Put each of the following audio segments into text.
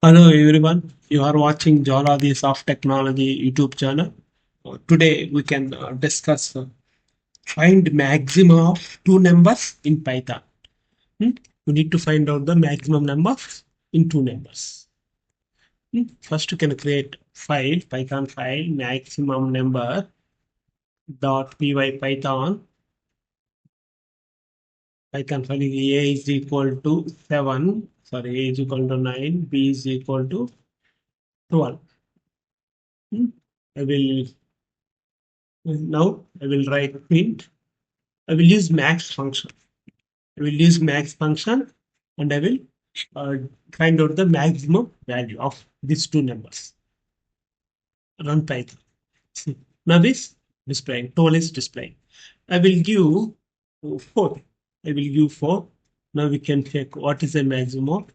Hello everyone, you are watching Jaladhi Soft Technology YouTube channel. Today we can discuss find maximum of two numbers in Python. Hmm? We need to find out the maximum numbers in two numbers. First you can create file, Python file, maximum number dot py Python file is a is equal to 7, sorry, a is equal to 9, b is equal to 12. I will Now I will write print. I will use max function. I will use max function and I will uh, find out the maximum value of these two numbers. Run Python. See, now this displaying, total is displaying. I will give 4. I will give 4. Now we can check what is the maximum of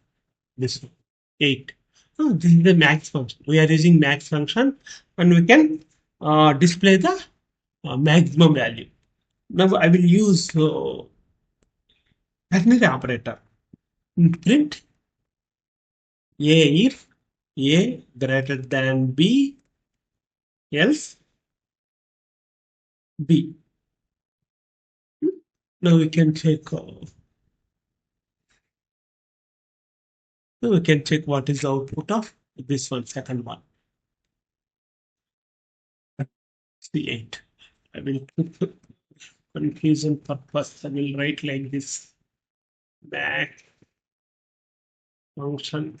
this one. 8. Oh, this is the max function. We are using max function and we can display the maximum value. Now I will use ternary operator. Print A if A greater than B, else B. Now we can check. Now we can check what is the output of this one, second one. C8. I will put confusion purpose. I will write like this. Max function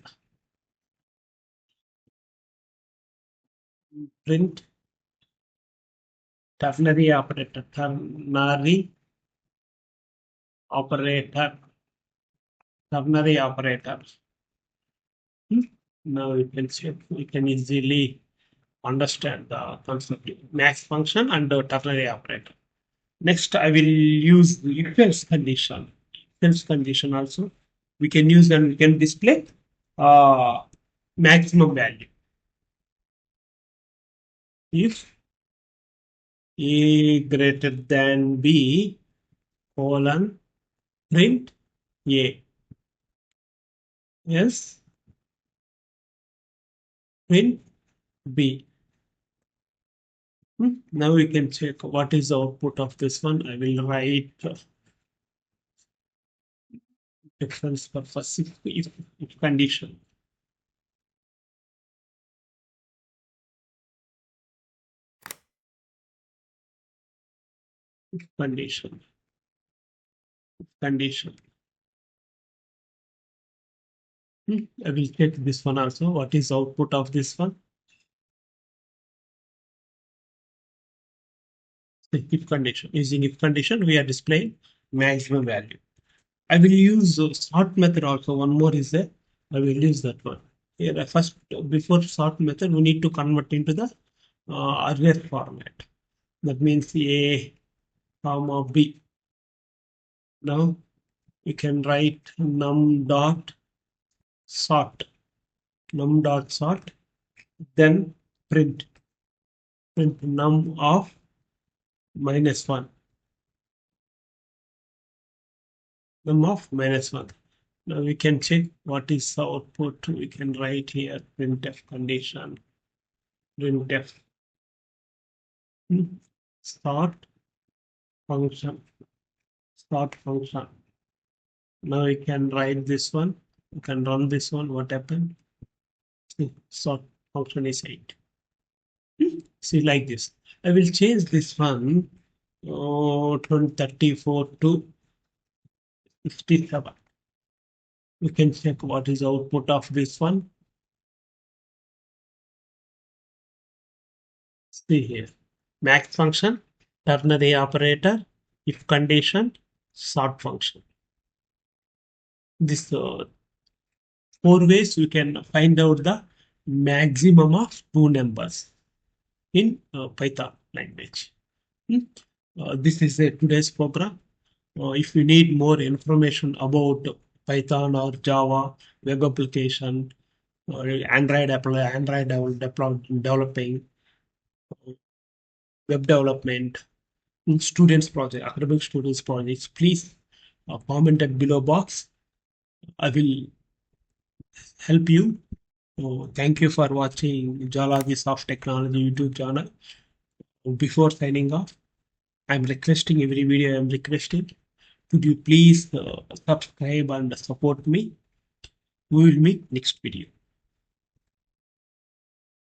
print ternary operator. Ternary operator. Ternary operator. Now we can check. We can easily understand the concept max function and the ternary operator. Next, I will use the if else condition. If else condition also we can use and we can display uh, maximum value. If A greater than B colon print A. Yes, print B. Now we can check what is the output of this one. I will write difference purpose if condition. Condition. Condition. I will check this one also. What is output of this one? If condition. Using if condition, we are displaying maximum value. I will use sort method also. One more is there. I will use that one. Here, first, before sort method, we need to convert into the array format. That means A, comma B. Now we can write num dot sort, then print num of -1, num of -1. Now we can check what is the output. We can write here printf condition, printf sort function, Now we can write this one. We can run this one. What happened? Sort function is 8. See, like this. I will change this one 34 to 67. We can check what is output of this one. See here. Max function, ternary operator, if condition, sort function. This 4 ways we can find out the maximum of two numbers in Python language. This is today's program. If you need more information about Python or Java, web application, or Android developing, web development, students project, academic students projects, please comment at below box. I will help you Thank you for watching Jaladhi Soft Technology YouTube channel. Before signing off, I'm requesting every video I'm requesting. Could you please subscribe and support me? We will meet next video.